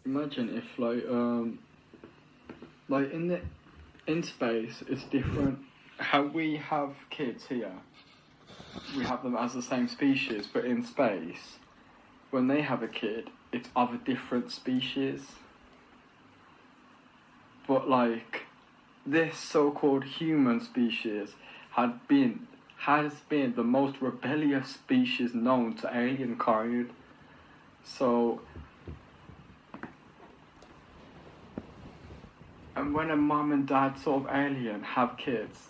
Imagine if like in space it's different. How we have kids here, we have them as the same species, but in space, when they have a kid, it's of a different species. But like this so-called human species has been the most rebellious species known to alien kind. So, and when a mum and dad sort of alien have kids,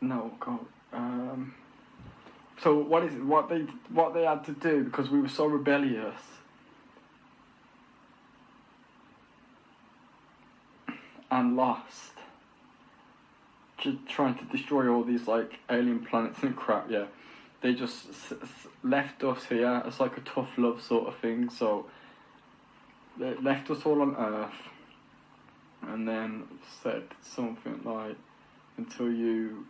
no, go. So what they had to do, because we were so rebellious, and lost, trying to destroy all these like alien planets and crap. Yeah, they just left us here as like a tough love sort of thing. So they left us all on Earth, and then said something like, until you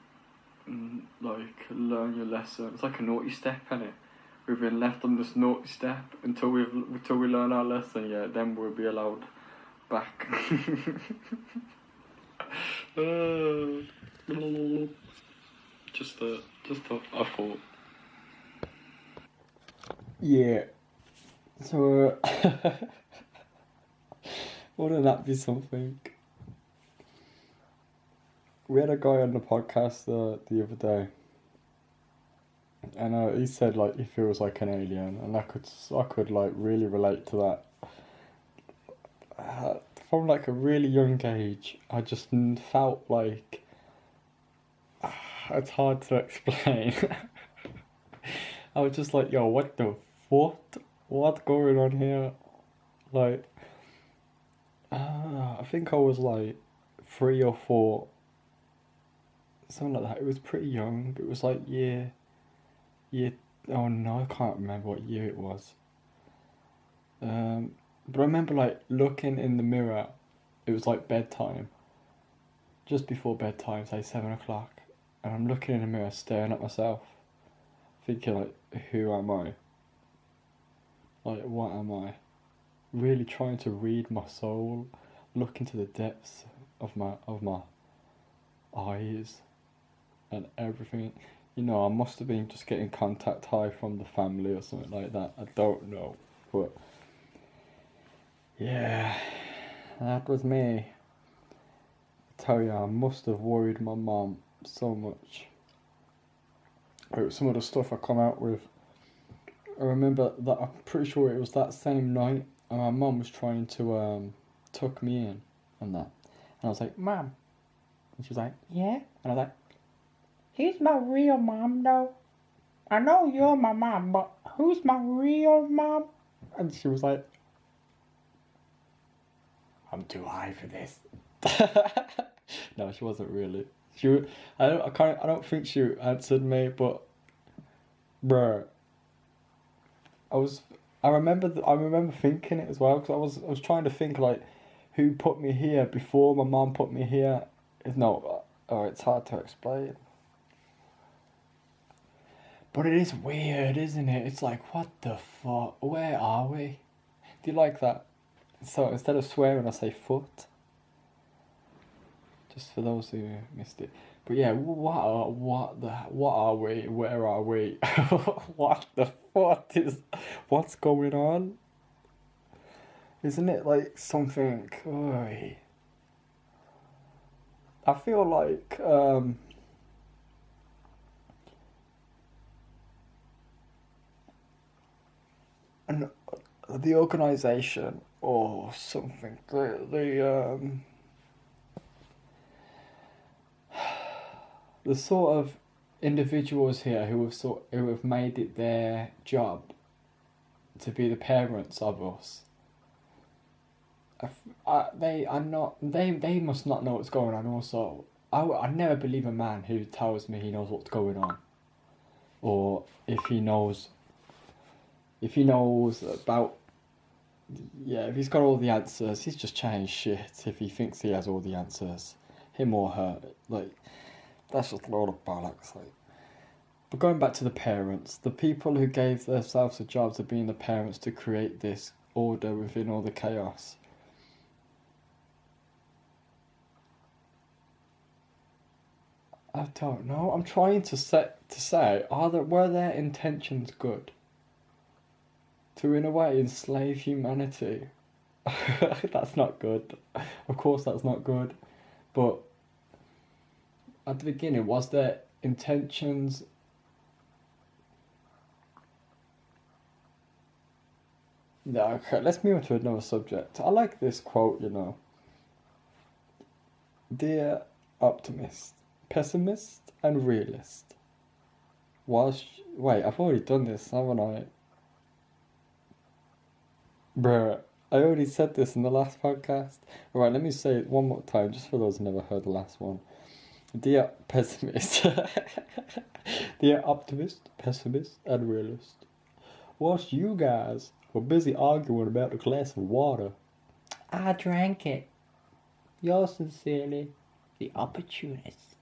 like learn your lesson. It's like a naughty step, innit? We've been left on this naughty step until we learn our lesson. Yeah, then we'll be allowed back. Just a thought. Yeah. So, wouldn't that be something? We had a guy on the podcast the other day, and he said like he feels like an alien, and I could like really relate to that. From like a really young age, I just felt like it's hard to explain. I was just like, yo, what the what's going on here? Like, I think I was like 3 or 4. Something like that. It was pretty young. It was like year. Oh no, I can't remember what year it was. But I remember like looking in the mirror. It was like bedtime. Just before bedtime, say 7 o'clock, and I'm looking in the mirror, staring at myself, thinking like, who am I? Like, what am I? Really trying to read my soul, look into the depths of my eyes. And everything, I must have been just getting contact high from the family or something like that. I don't know, but yeah, that was me. I tell you, I must have worried my mum so much. Some of the stuff I come out with. I remember that I'm pretty sure it was that same night, and my mum was trying to tuck me in and that, and I was like, "Mum," and she was like, "Yeah," and I was like, "Who's my real mom, though? I know you're my mom, but who's my real mom?" And she was like, "I'm too high for this." No, she wasn't really. I don't think she answered me, but bruh, I remember thinking it as well, because I was trying to think like, who put me here before my mom put me here. It's hard to explain. But it is weird, isn't it? It's like, what the fuck? Where are we? Do you like that? So instead of swearing, I say foot. Just for those who missed it. But yeah, what are we? Where are we? What the fuck what's going on? Isn't it like something? Oy. I feel like and the organisation or something, the sort of individuals here who have made it their job to be the parents of us. They must not know what's going on. Also, I never believe a man who tells me he knows what's going on, or if he knows about, if he's got all the answers, he's just chatting shit. If he thinks he has all the answers, him or her, like, that's just a load of bollocks. Like, But going back to the parents, the people who gave themselves the jobs of being the parents to create this order within all the chaos. I don't know. I'm trying to say, were their intentions good? To, in a way, enslave humanity. That's not good. Of course that's not good. But at the beginning, was their intentions... No, okay, let's move on to another subject. I like this quote, you know. Dear optimist, pessimist and realist. Wait, I've already done this, haven't I? Bruh, I already said this in the last podcast. Alright, let me say it one more time, just for those who never heard the last one. Dear pessimist, dear optimist, pessimist and realist. Whilst you guys were busy arguing about the glass of water, I drank it. Yours sincerely, the opportunist.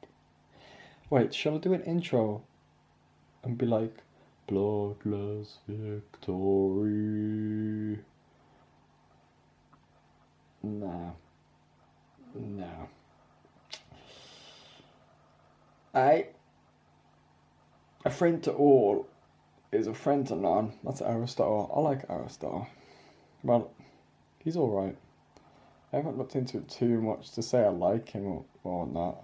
Wait, shall I do an intro and be like, bloodless victory? No. A friend to all is a friend to none. That's Aristotle. I like Aristotle. Well, he's alright. I haven't looked into it too much to say I like him or not.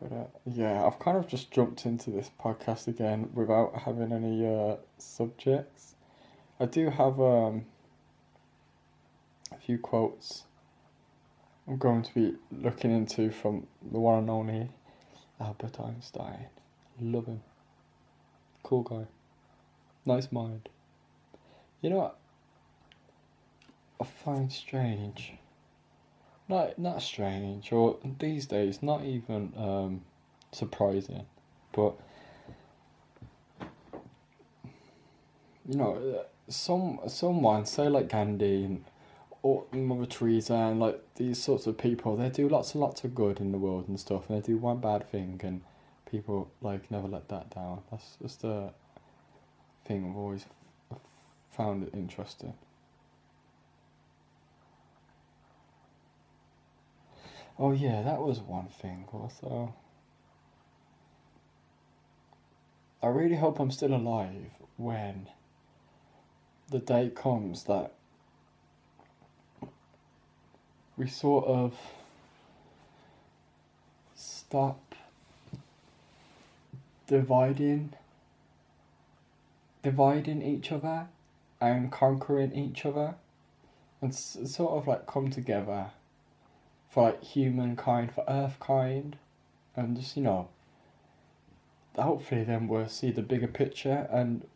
But yeah, I've kind of just jumped into this podcast again without having any subjects. I do have a few quotes I'm going to be looking into from the one and only Albert Einstein. Love him. Cool guy. Nice mind. You know what I find strange? Not strange, or these days not even surprising, but you know, someone say like Gandhi and or Mother Teresa and like these sorts of people, they do lots and lots of good in the world and stuff, and they do one bad thing and people like never let that down. That's just a thing I've always found it interesting. Oh yeah, that was one thing also. I really hope I'm still alive when the day comes that we sort of stop dividing each other and conquering each other, and sort of like come together for like humankind, for Earthkind, and just, you know, hopefully then we'll see the bigger picture. And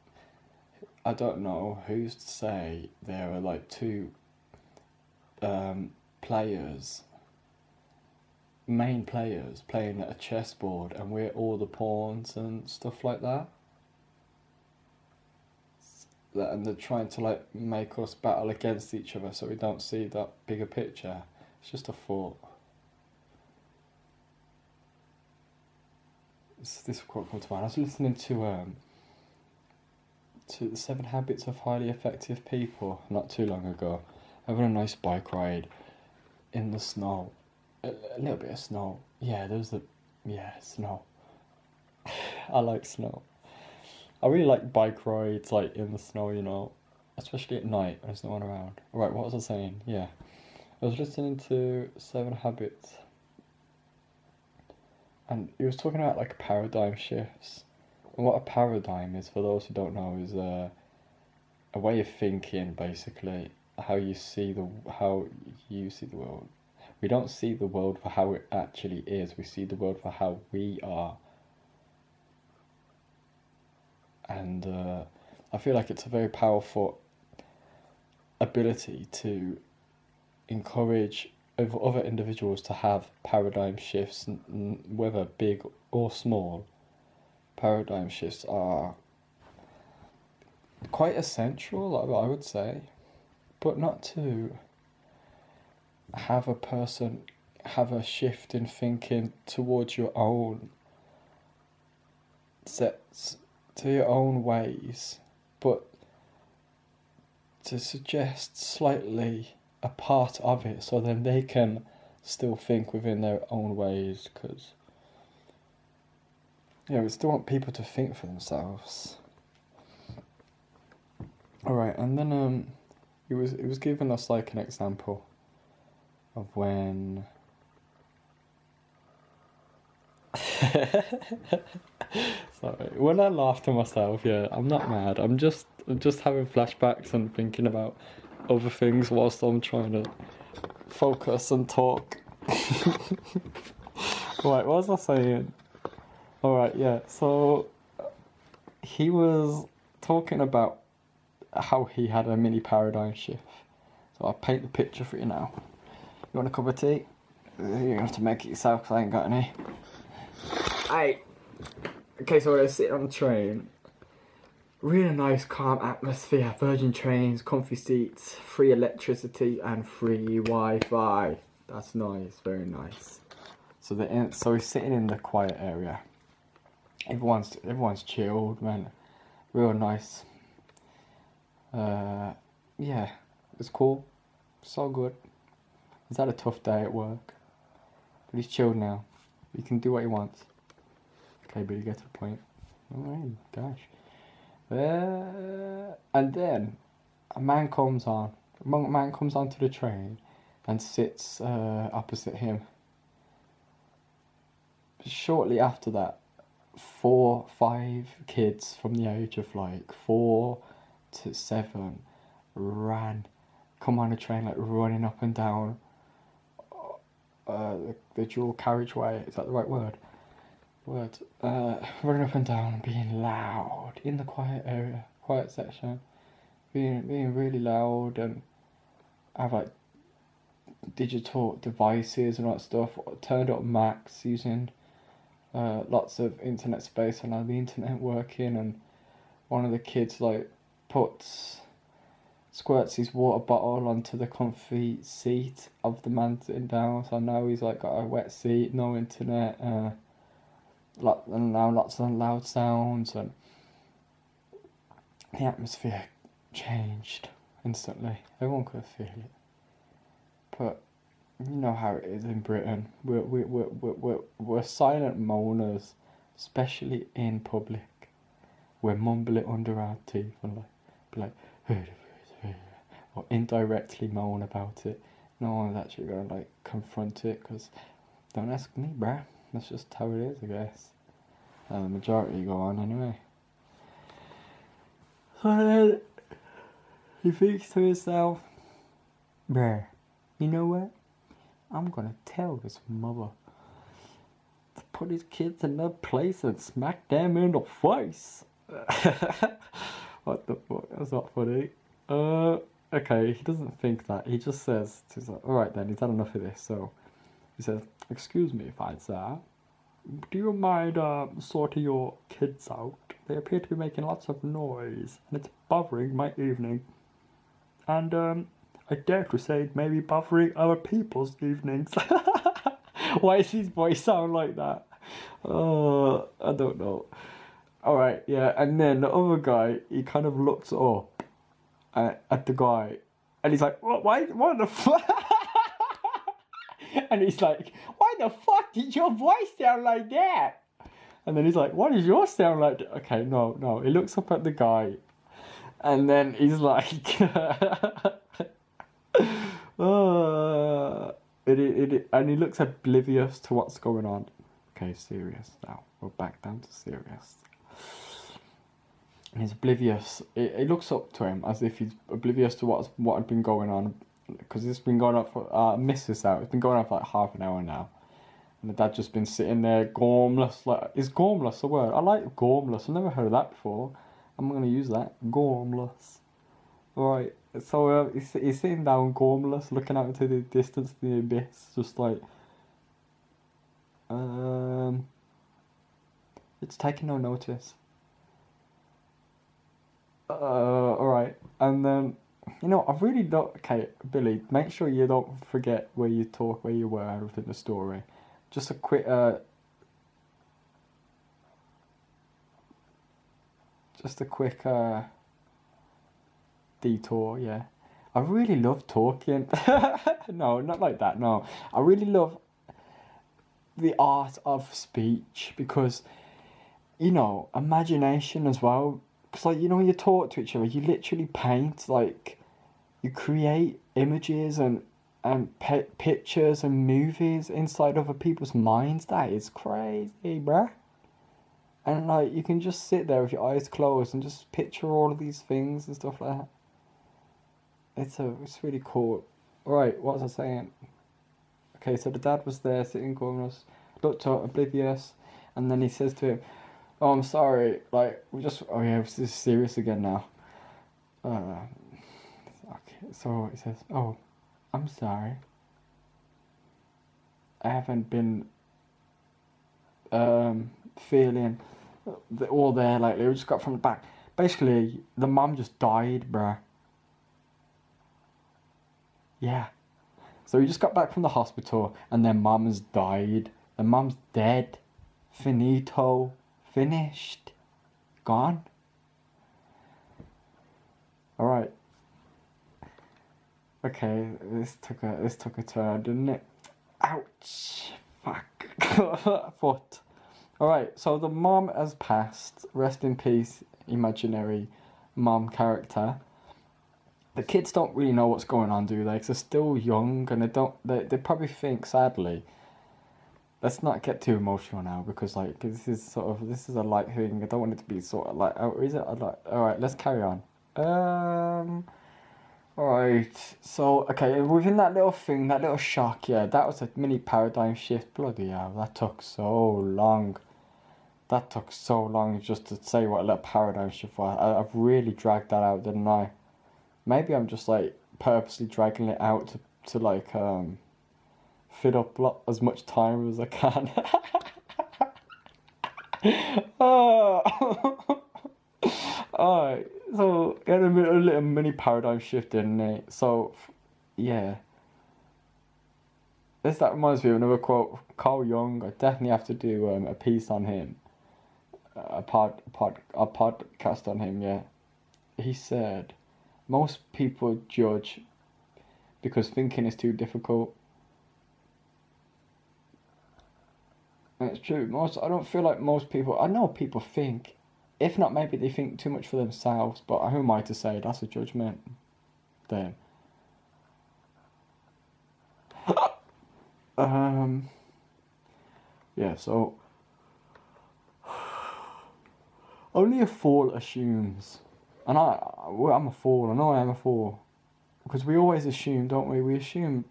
I don't know who's to say there are like two main players playing at a chessboard and we're all the pawns and stuff like that. And they're trying to like make us battle against each other so we don't see that bigger picture. It's just a thought. This quote comes to mind. I was listening to the 7 Habits of Highly Effective People not too long ago, having a nice bike ride in the snow. A little bit of snow. Yeah, snow. I like snow. I really like bike rides like in the snow, you know, especially at night when there's no one around. Right, what was I saying? Yeah, I was listening to 7 Habits, and he was talking about like paradigm shifts. And what a paradigm is, for those who don't know, is a way of thinking, basically, how you see the world. We don't see the world for how it actually is. We see the world for how we are. And I feel like it's a very powerful ability to encourage other individuals to have paradigm shifts, whether big or small. Paradigm shifts are quite essential, I would say, but not to have a person have a shift in thinking towards your own sets to your own ways, but to suggest slightly a part of it so then they can still think within their own ways, because we still want people to think for themselves. Alright, and then it was giving us like an example of when sorry, when I laugh to myself, I'm not mad. I'm just having flashbacks and thinking about other things whilst I'm trying to focus and talk. Right, what was I saying? Alright, so he was talking about how he had a mini paradigm shift. So I'll paint the picture for you now. You want a cup of tea? You're gonna have to make it yourself because I ain't got any. Hey. Okay, so I was sitting on the train. Really nice, calm atmosphere. Virgin trains, comfy seats, free electricity, and free Wi-Fi. That's nice, very nice. So he's sitting in the quiet area. Everyone's chilled, man. Real nice. It's cool. So good. He's had a tough day at work, but he's chilled now. He can do what he wants. Okay, but you get to the point. Oh, gosh. And then a man comes onto the train and sits opposite him. Shortly after that, 4-5 kids from the age of like 4 to 7 come on the train, like running up and down the dual carriageway. Is that the right word? Running up and down, being loud in the quiet section, being really loud, and have like digital devices and all that stuff turned up max, using lots of internet space and the internet working. And one of the kids like squirts his water bottle onto the comfy seat of the man sitting down, so now he's like got a wet seat, no internet, and now lots of loud sounds, and the atmosphere changed instantly. Everyone could feel it. But you know how it is in Britain. We're silent moaners, especially in public. We're mumbling under our teeth and be like, or indirectly moan about it. No one's actually gonna like confront it, because don't ask me, bruh. That's just how it is, I guess. The majority go on anyway. So then he thinks to himself, bruh, you know what? I'm gonna tell this mother to put his kids in their place and smack them in the face. What the fuck? That's not funny. Okay, he doesn't think that. He just says to himself, alright then, he's had enough of this. So he says, excuse me, fine sir. Do you mind sorting your kids out? They appear to be making lots of noise, and it's bothering my evening. And I dare to say it may be bothering other people's evenings. Why does his voice sound like that? I don't know. Alright, yeah, and then the other guy, he kind of looks up at the guy, and he's like, what the fuck? And he's like, why the fuck did your voice sound like that? And then he's like, why does yours sound like that? Okay, no. He looks up at the guy, and then he's like, and he looks oblivious to what's going on. Okay, serious now. We're back down to serious. And he's oblivious. He looks up to him as if he's oblivious to what had been going on, because it's been going on for miss this out. It's been going on for like half an hour now, and the dad just been sitting there gormless. Like, is gormless a word? I like gormless. I've never heard of that before. I'm gonna use that, gormless. Alright, so he's sitting down gormless, looking out into the distance, the abyss, just like it's taking no notice. Alright, and then, you know, I really don't... Okay, Billy, make sure you don't forget where you talk, where you were within the story. Just a quick, just a quick detour, yeah. I really love talking. No, not like that, no. I really love the art of speech because, you know, imagination as well. Because, like, you know, when you talk to each other, you literally paint, like, you create images and pictures and movies inside other people's minds. That is crazy, bruh. And, like, you can just sit there with your eyes closed and just picture all of these things and stuff like that. It's really cool. Right, what was I saying? Okay, so the dad was there sitting gormless, looked up, oblivious, and then he says to him, "Oh, I'm sorry, like, oh yeah, this is serious again now." Okay, so he says, "Oh, I'm sorry. I haven't been feeling all there lately. We just got from the back. Basically, the mum just died, bruh. Yeah. So he just got back from the hospital and their mum's died. The mum's dead. Finito. Finished. Gone. Alright. Okay, this took a turn, didn't it? Ouch. Fuck. Foot. Alright, so the mum has passed. Rest in peace, imaginary mum character. The kids don't really know what's going on, do they? Because they're still young and they probably think, sadly, let's not get too emotional now because, like, this is a light thing. I don't want it to be sort of like, oh, is it? Alright, let's carry on. Alright, so, okay, within that little thing, that little shock, yeah, that was a mini paradigm shift. Bloody hell, that took so long. That took so long just to say what a little paradigm shift was. I've really dragged that out, didn't I? Maybe I'm just, like, purposely dragging it out to like, fit up as much time as I can. Alright, so get a little mini paradigm shift in it. So, yeah. That reminds me of another quote. Carl Jung, I definitely have to do a piece on him. A podcast on him, yeah. He said, most people judge because thinking is too difficult. And it's true. I don't feel like most people. I know people think. If not, maybe they think too much for themselves. But who am I to say? That's a judgment. Then. Yeah. So. Only a fool assumes, and I'm a fool. I know I am a fool, because we always assume, don't we? We assume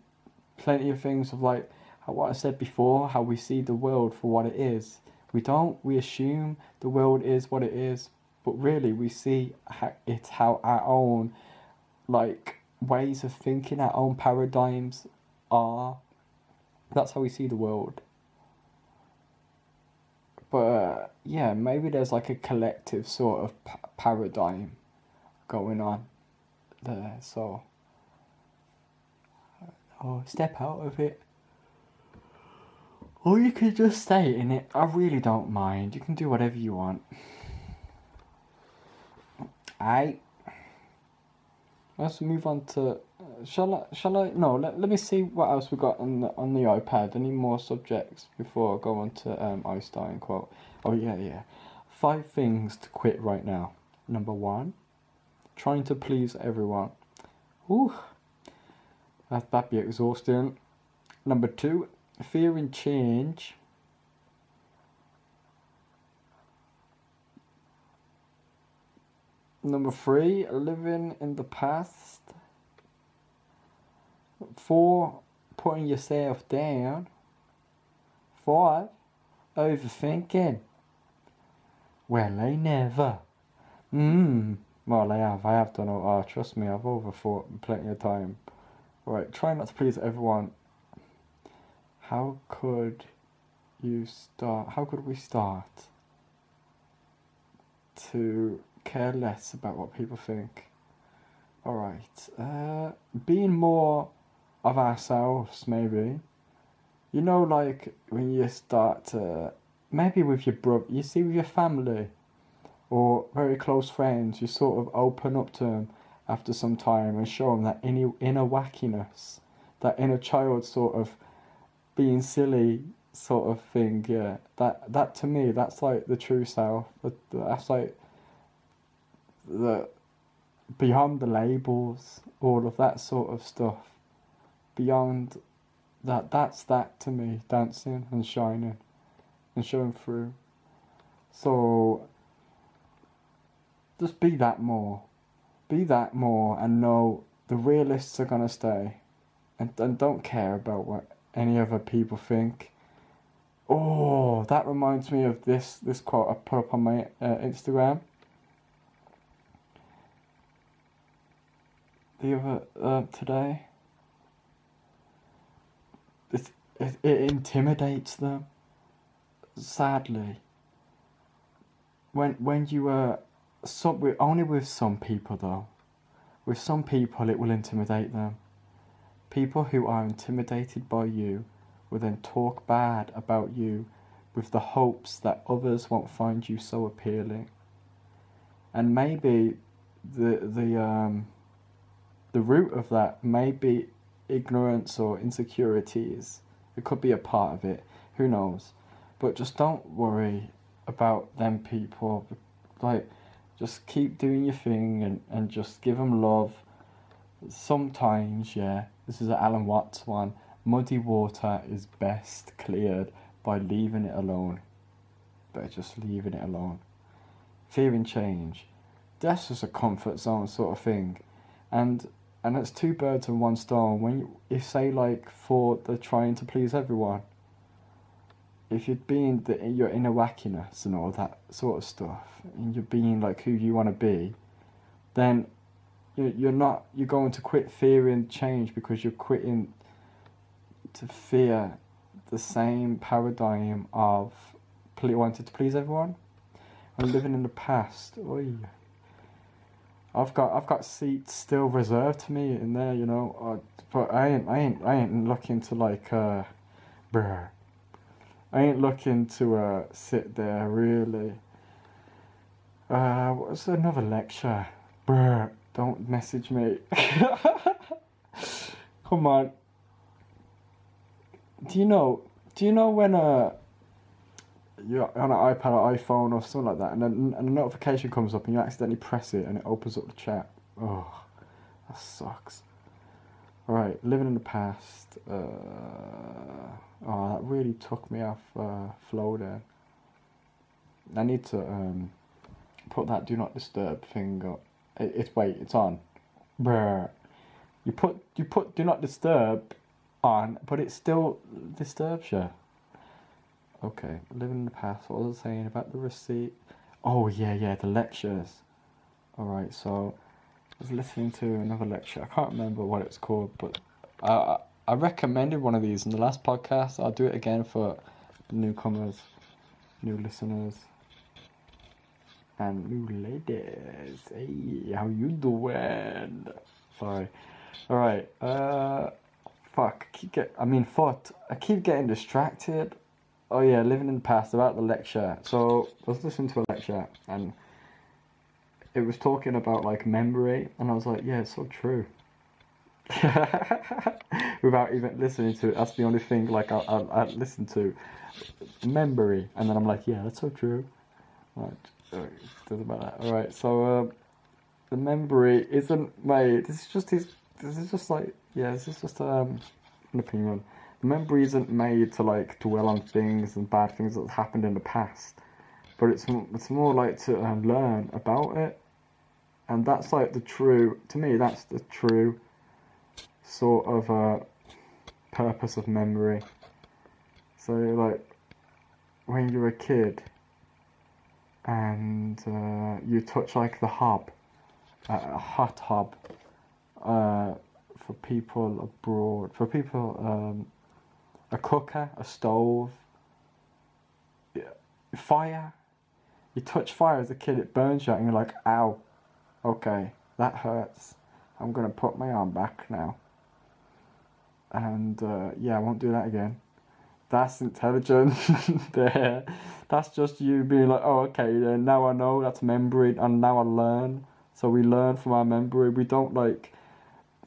plenty of things of, like, what I said before, how we see the world for what it is. We don't. We assume the world is what it is, but really we see how our own, like, ways of thinking, our own paradigms are. That's how we see the world. But yeah, maybe there's like a collective sort of paradigm going on there. So, step out of it. Or you could just stay in it. I really don't mind. You can do whatever you want. Let's move on to. Shall I? No. Let me see what else we got on the iPad. Any more subjects before I go on to Einstein quote? Oh yeah. 5 things to quit right now. Number 1, trying to please everyone. Ooh, that'd be exhausting. Number 2, fearing change. Number 3, living in the past. 4, putting yourself down. 5, overthinking. Well, I never. Well, I have done. Trust me, I've overthought plenty of time. Right, try not to please everyone. How could we start to care less about what people think? Alright, being more of ourselves, maybe. You know, like, when you start to, maybe with your brother, you see with your family, or very close friends, you sort of open up to them after some time and show them that inner wackiness, that inner child sort of being silly sort of thing. Yeah, that to me, that's like the true self. That's like the beyond the labels, all of that sort of stuff. Beyond that, that's that to me, dancing and shining and showing through. So just be that more. Be that more and know the realists are gonna stay. And don't care about what any other people think. Oh, that reminds me of this quote I put up on my Instagram. The other today. It intimidates them. Sadly. When you only with some people though. With some people it will intimidate them. People who are intimidated by you will then talk bad about you with the hopes that others won't find you so appealing. And maybe the root of that may be ignorance or insecurities. It could be a part of it. Who knows? But just don't worry about them people. Like, just keep doing your thing and just give them love. Sometimes, yeah, this is an Alan Watts one. Muddy water is best cleared by leaving it alone. But just leaving it alone. Fearing change. That's just a comfort zone sort of thing. And it's two birds and one stone. When you say like for the trying to please everyone, if you're being your inner wackiness and all that sort of stuff, and you're being like who you want to be, then you're going to quit fearing change because you're quitting to fear the same paradigm of wanting to please everyone and living in the past. Oy. I've got seats still reserved to me in there, you know. But I ain't looking to like bruh. I ain't looking to sit there really. What's another lecture? Bruh, don't message me. Come on. Do you know when you're on an iPad or iPhone or something like that, and then a notification comes up and you accidentally press it and it opens up the chat? Oh, that sucks. Alright, living in the past. That really took me off flow there. I need to put that do not disturb thing up. It's on. Bruh. You put do not disturb on, but it still disturbs you. Okay, living in the past. What was I saying about the receipt? Oh yeah, the lectures. Alright, so I was listening to another lecture. I can't remember what it's called, but I recommended one of these in the last podcast. I'll do it again for newcomers, new listeners, and new ladies. Hey, how you doing? Sorry. Alright, fuck. I keep getting distracted. Oh yeah, living in the past, about the lecture. So I was listening to a lecture and it was talking about like memory, and I was like, yeah, it's so true. Without even listening to it, that's the only thing like I listen to, memory, and then I'm like, yeah, that's so true. Right, doesn't matter. All right, so the memory isn't made. This is just an opinion. The memory isn't made to like dwell on things and bad things that happened in the past, but it's more like to learn about it, and that's like to me that's the true sort of purpose of memory. So like when you're a kid and you touch like the hob, a hot hob, for people abroad, a cooker, a stove, fire. You touch fire as a kid, it burns you, and you're like, ow, okay, that hurts. I'm gonna put my arm back now. And I won't do that again. That's intelligent there. That's just you being like, oh, okay, then now I know that's memory, and now I learn. So we learn from our memory. We don't like.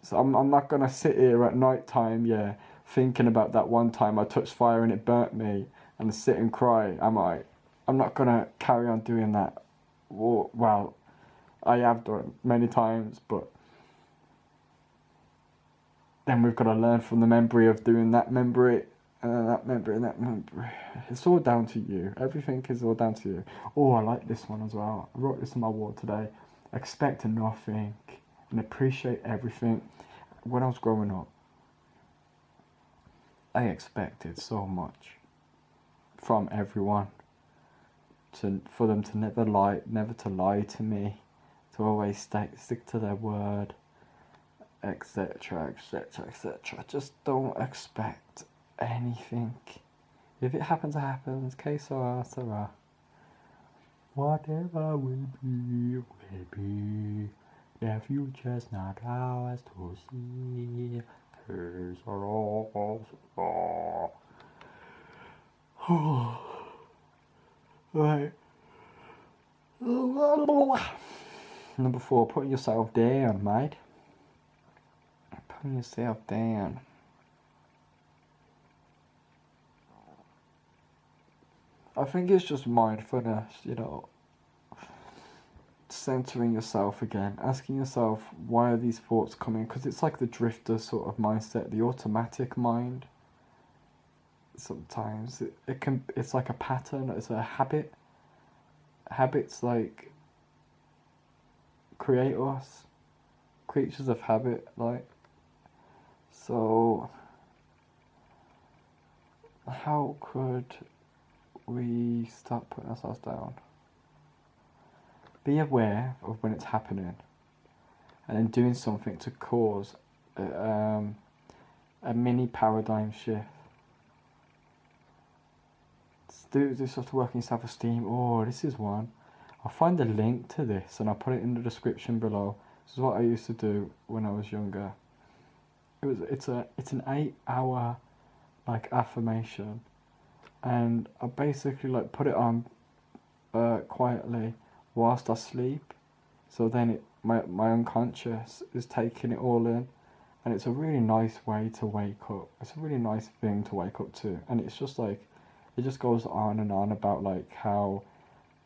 So I'm not gonna sit here at night time, yeah, thinking about that one time I touched fire and it burnt me, and sit and cry. Am I? I'm not gonna carry on doing that. Well, I have done many times, but then we've got to learn from the memory of doing that memory. That memory and that memory. It's all down to you. Everything is all down to you. Oh, I like this one as well. I wrote this on my wall today. Expect nothing and appreciate everything. When I was growing up, I expected so much from everyone. For them to never to lie to me, to always stick to their word, etc., etc., etc. Just don't expect anything. If it happens, it happens. Que sera, sera. Whatever will be, will be. The future's not ours to see. Que sera, sera. Right. Number 4, putting yourself down, mate. Putting yourself down. I think it's just mindfulness, centering yourself again, asking yourself, why are these thoughts coming? Because it's like the drifter sort of mindset, the automatic mind. Sometimes it's like a pattern, it's a habit. Habits like create us, creatures of habit, like. So how could we start putting ourselves down? Be aware of when it's happening, and then doing something to cause a mini paradigm shift. Do stuff to work in self-esteem. Oh, this is one. I'll find the link to this and I'll put it in the description below. This is what I used to do when I was younger. It's an 8-hour like affirmation, and I basically like put it on quietly whilst I sleep. So then my unconscious is taking it all in, and it's a really nice way to wake up. It's a really nice thing to wake up to, and it's just like. It just goes on and on about like how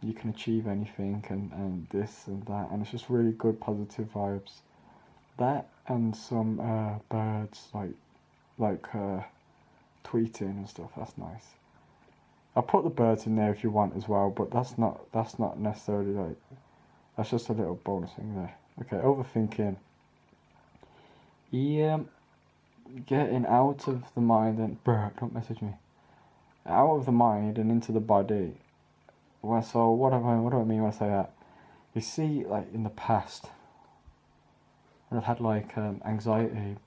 you can achieve anything and this and that, and it's just really good positive vibes. That and some birds like tweeting and stuff. That's nice. I'll put the birds in there if you want as well, but that's not necessarily like. That's just a little bonus thing there. Okay, overthinking. Yeah, getting out of the mind and don't message me. Out of the mind and into the body. Well, so what do I mean when I say that? You see, like in the past, when I've had like anxiety,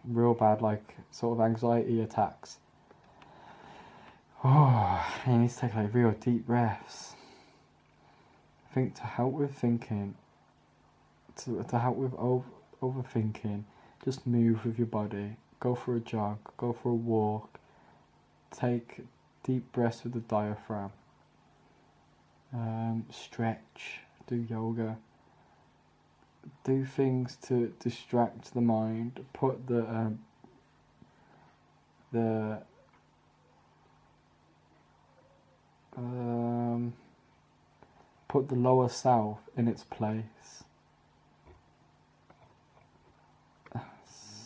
real bad like sort of anxiety attacks. Oh, you need to take like real deep breaths. I think to help with thinking, to help with overthinking, just move with your body. Go for a jog. Go for a walk. Take deep breaths with the diaphragm. Stretch, do yoga. Do things to distract the mind. Put the lower self in its place.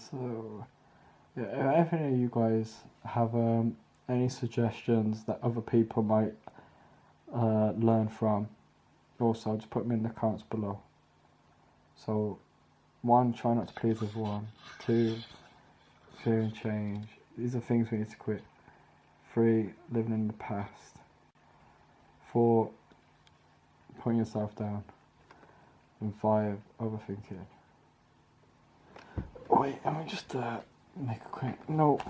So, yeah, if any of you guys have any suggestions that other people might learn from, also just put them in the comments below. So 1, try not to please everyone. 2, fearing change. These are things we need to quit. 3, living in the past. 4, putting yourself down. And 5, overthinking. Wait, let me just make a quick note.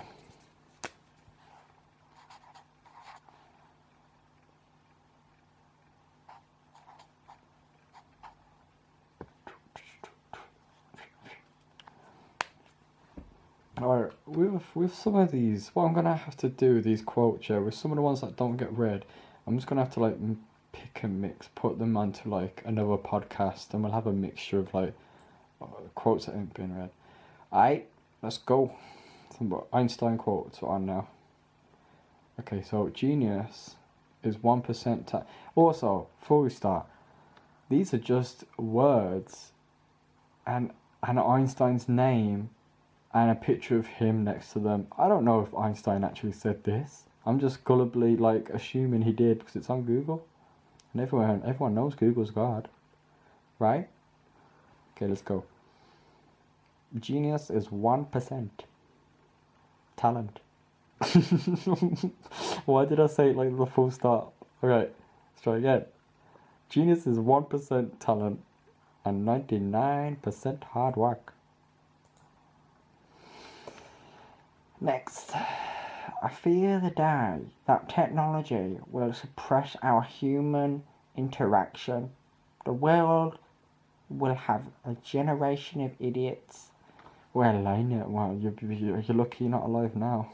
Alright, with some of these, what I'm gonna have to do with these quotes, yeah, with some of the ones that don't get read, I'm just gonna have to like pick and mix, put them onto like another podcast, and we'll have a mixture of like quotes that ain't been read. Alright, let's go. Some Einstein quotes are on now. Okay, so genius is 1%. Also, before we start, these are just words and Einstein's name and a picture of him next to them. I don't know if Einstein actually said this. I'm just gullibly like assuming he did because it's on Google. And everyone knows Google's God. Right? Okay, let's go. Genius is 1% talent. Why did I say it like the full start? Okay, let's try again. Genius is 1% talent and 99% hard work. Next, I fear the day that technology will suppress our human interaction. The world will have a generation of idiots. Well, I know. Well, you're lucky you're not alive now.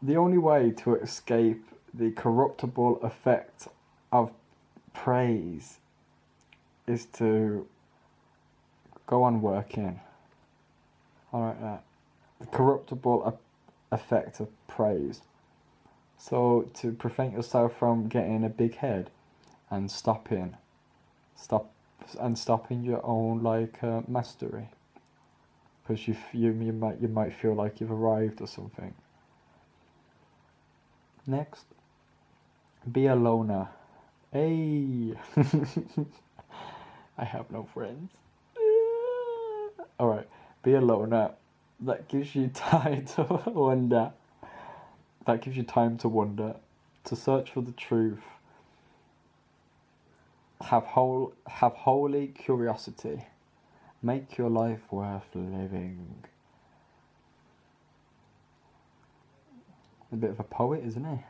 The only way to escape the corruptible effect of praise is to go on working. Alright, the corruptible effect of praise. So to prevent yourself from getting a big head and stopping your own like mastery, because you might feel like you've arrived or something. Next, be a loner. Hey, I have no friends. Alright, be a loner. That gives you time to wonder. That gives you time to wonder, to search for the truth. Have holy curiosity. Make your life worth living. A bit of a poet, isn't he?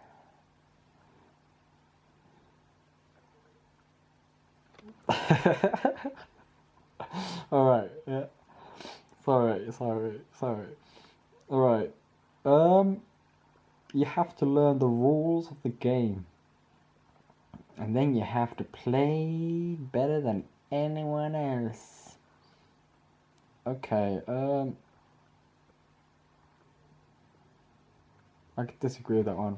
Alright, yeah. Sorry. Alright. You have to learn the rules of the game. And then you have to play better than anyone else. Okay, I could disagree with that one.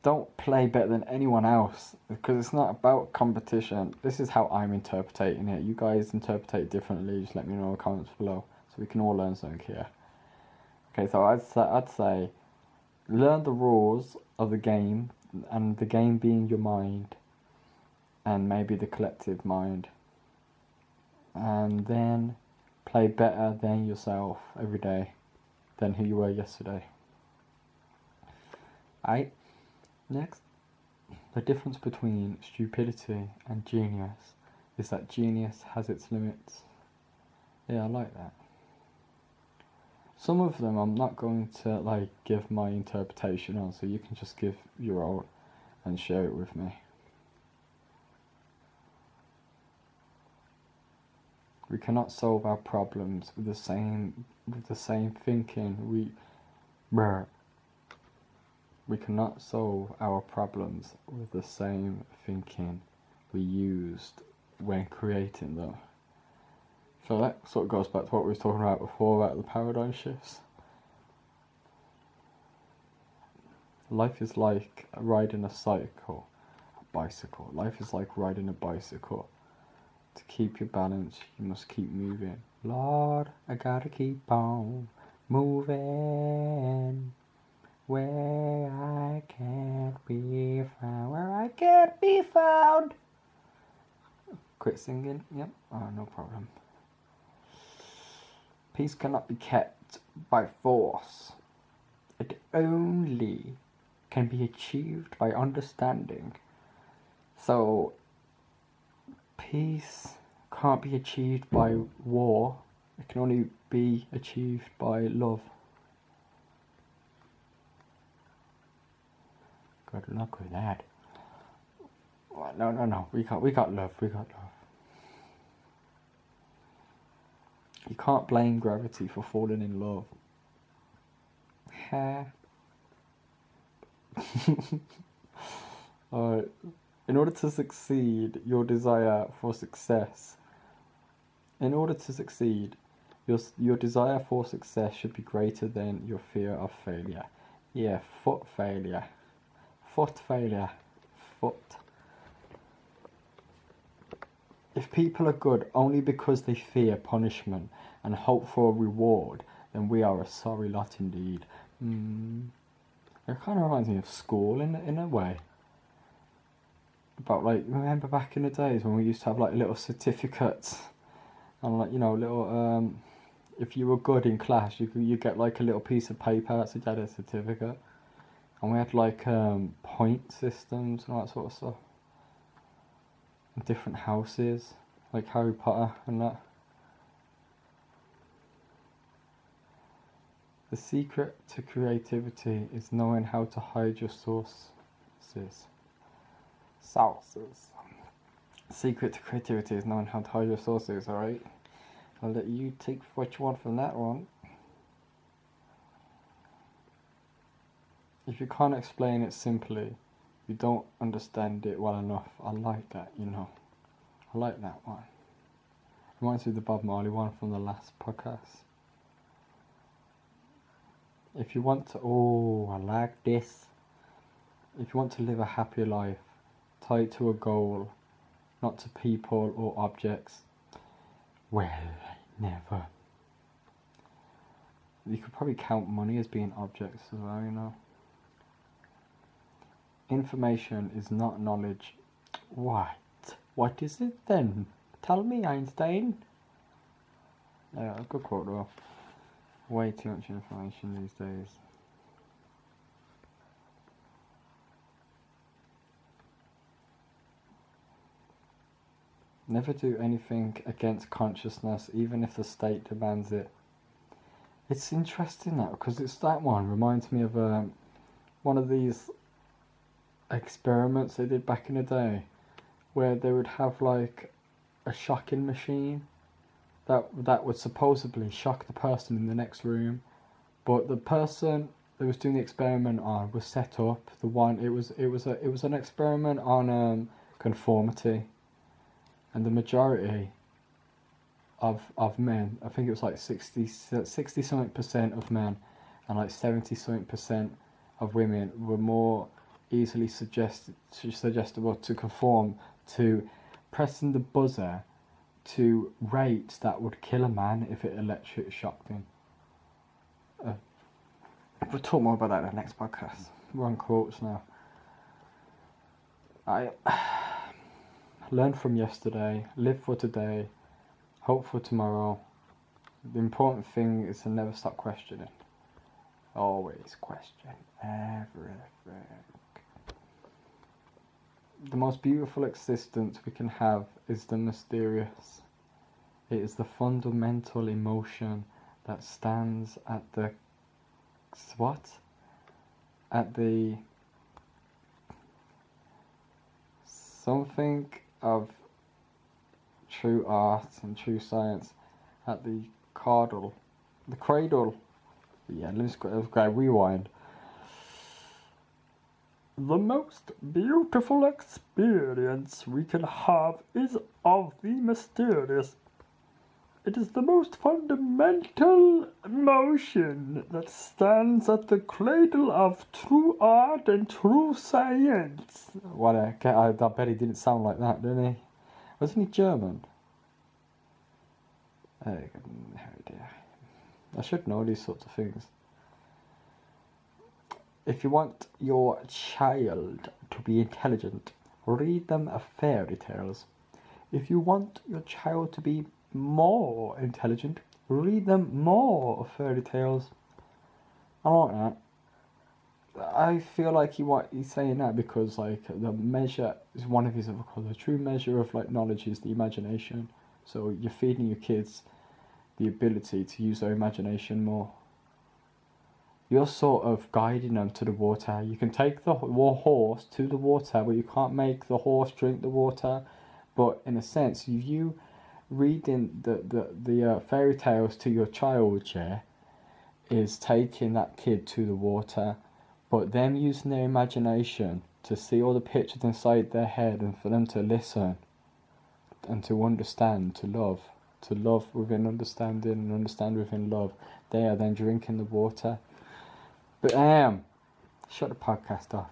Don't play better than anyone else, because it's not about competition. This is how I'm interpreting it. You guys interpret it differently. Just let me know in the comments below, so we can all learn something here. Okay, so I'd say learn the rules of the game, and the game being your mind, and maybe the collective mind. And then play better than yourself every day, than who you were yesterday. Alright? Next, the difference between stupidity and genius is that genius has its limits. Yeah, I like that. Some of them I'm not going to like give my interpretation on, so you can just give your own and share it with me. We cannot solve our problems with the same thinking. We cannot solve our problems with the same thinking we used when creating them. So that sort of goes back to what we were talking about before, about the paradigm shifts. Life is like riding a bicycle. Life is like riding a bicycle. To keep your balance, you must keep moving. Lord, I gotta keep on moving. Where I can't be found. Quit singing, yep, no problem. Peace cannot be kept by force. It only can be achieved by understanding. So, peace can't be achieved by war. It can only be achieved by love. Good luck with that. No. We got love. You can't blame gravity for falling in love. Alright. In order to succeed, your desire for success. In order to succeed, your desire for success should be greater than your fear of failure. Yeah, foot failure. If people are good only because they fear punishment and hope for a reward, then we are a sorry lot indeed. It kind of reminds me of school in a way. About like, remember back in the days when we used to have like little certificates and like, you know, little if you were good in class, you get like a little piece of paper that said you had a certificate, and we had like point systems and all that sort of stuff. Different houses, like Harry Potter and that. The secret to creativity is knowing how to hide your sources. Secret to creativity is knowing how to hide your sources, alright? I'll let you take what you want from that one. If you can't explain it simply, you don't understand it well enough. I like that, you know. I like that one. Reminds me of the Bob Marley one from the last podcast. If you want to, I like this. If you want to live a happy life, tie it to a goal, not to people or objects. Well, never. You could probably count money as being objects as well, you know. Information is not knowledge. What? What is it then? Tell me, Einstein. Yeah, a good quote though. Way too much information these days. Never do anything against consciousness, even if the state demands it. It's interesting that, because it's that one reminds me of one of these experiments they did back in the day, where they would have like a shocking machine that would supposedly shock the person in the next room, but the person that was doing the experiment on was set up. It was an experiment on conformity, and the majority of men, I think it was like 60 something percent of men and like 70 something percent of women were more easily suggestible to conform to pressing the buzzer to rates that would kill a man if it electric shocked him. We'll talk more about that in the next podcast. We're on quotes now. I learned from yesterday, live for today, hope for tomorrow. The important thing is to never stop questioning. Always question everything. The most beautiful existence we can have is the mysterious. It is the fundamental emotion that stands at the something of true art and true science, at the cradle. Yeah, let's go rewind. The most beautiful experience we can have is of the mysterious. It is the most fundamental emotion that stands at the cradle of true art and true science. I bet he didn't sound like that, didn't he? Wasn't he German? Oh dear. I should know these sorts of things. If you want your child to be intelligent, read them fairy tales. If you want your child to be more intelligent, read them more fairy tales. I like that. I feel like he's saying that because like the measure is one of his the true measure of like knowledge is the imagination. So you're feeding your kids the ability to use their imagination more. you're sort of guiding them to the water. You can take the horse to the water, but you can't make the horse drink the water. But in a sense, you reading the fairy tales to your child, yeah, is taking that kid to the water, but them using their imagination to see all the pictures inside their head and for them to listen and to understand, to love within understanding and understand within love. They are then drinking the water. But shut the podcast off.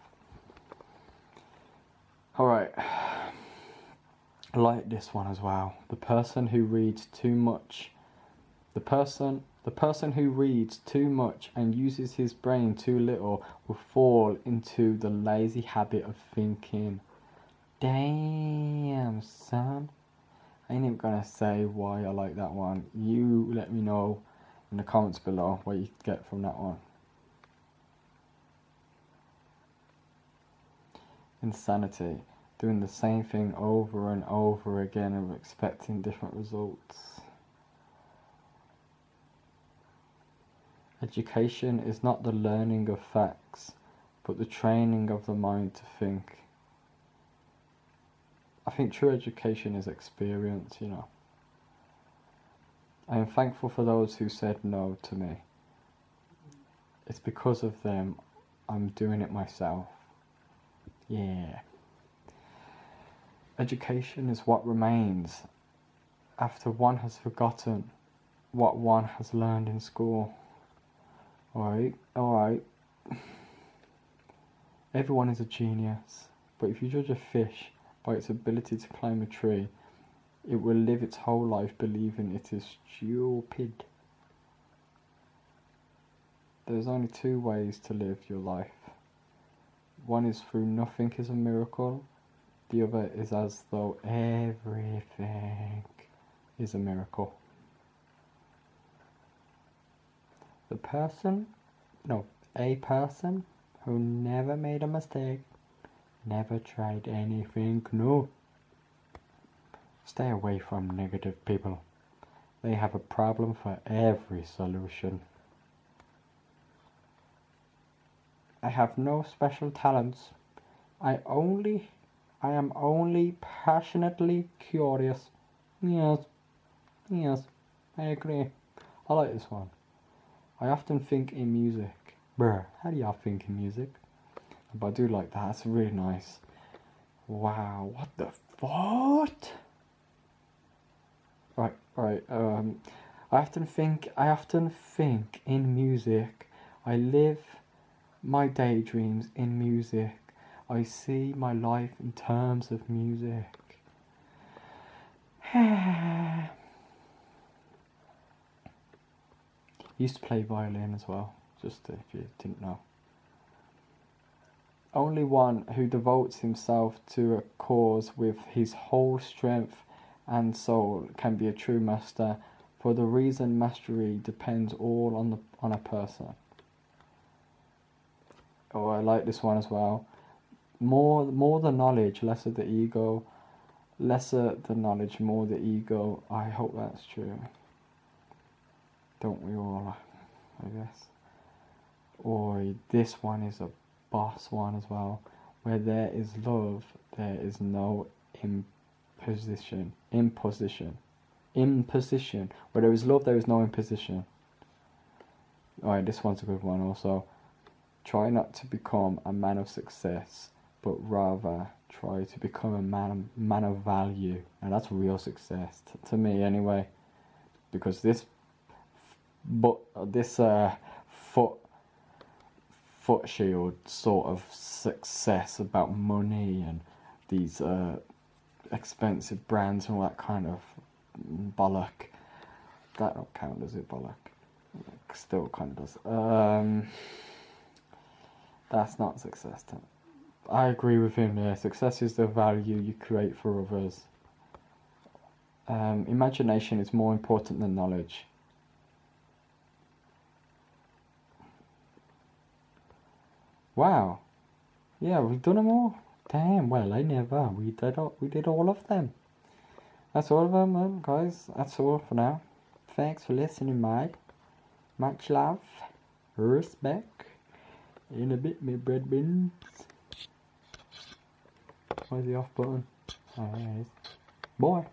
Alright. I like this one as well. The person who reads too much. The person who reads too much and uses his brain too little will fall into the lazy habit of thinking. Damn, son. I ain't even gonna say why I like that one. You let me know in the comments below what you get from that one. Insanity. Doing the same thing over and over again and expecting different results. Education is not the learning of facts, but the training of the mind to think. I think true education is experience, you know. I am thankful for those who said no to me. It's because of them I'm doing it myself. Yeah. Education is what remains after one has forgotten what one has learned in school. Alright. Everyone is a genius, but if you judge a fish by its ability to climb a tree, it will live its whole life believing it is stupid. There's only two ways to live your life. One is through nothing is a miracle. The other is as though everything is a miracle. A person who never made a mistake, never tried anything new. Stay away from negative people. They have a problem for every solution. I have no special talents. I am only passionately curious. Yes, I agree. I like this one. I often think in music. Bruh, how do y'all think in music? But I do like that. It's really nice. Wow, what the what? Right. I often think in music. I live my daydreams in music. I see my life in terms of music. Used to play violin as well, just if you didn't know. Only one who devotes himself to a cause with his whole strength and soul can be a true master, for the reason mastery depends all on a person. Oh, I like this one as well. More the knowledge, lesser the ego. Lesser the knowledge, more the ego. I hope that's true. Don't we all, I guess. Or this one is a boss one as well. Where there is love, there is no imposition. Where there is love, there is no imposition. Alright, this one's a good one also. Try not to become a man of success, but rather try to become a man of value. And that's real success, to me anyway. Because this foot shield sort of success about money and these expensive brands and all that kind of bollock. That don't count, does it, bollock? Still kind of does. That's not success. I agree with him there. Success is the value you create for others. Imagination is more important than knowledge. Wow. Yeah, we've done them all. Damn, well, I never. We did all of them. That's all of them, guys. That's all for now. Thanks for listening, mate. Much love. Respect. In a bit, me bread bins. Where's the off button? Oh, there it is. Bye.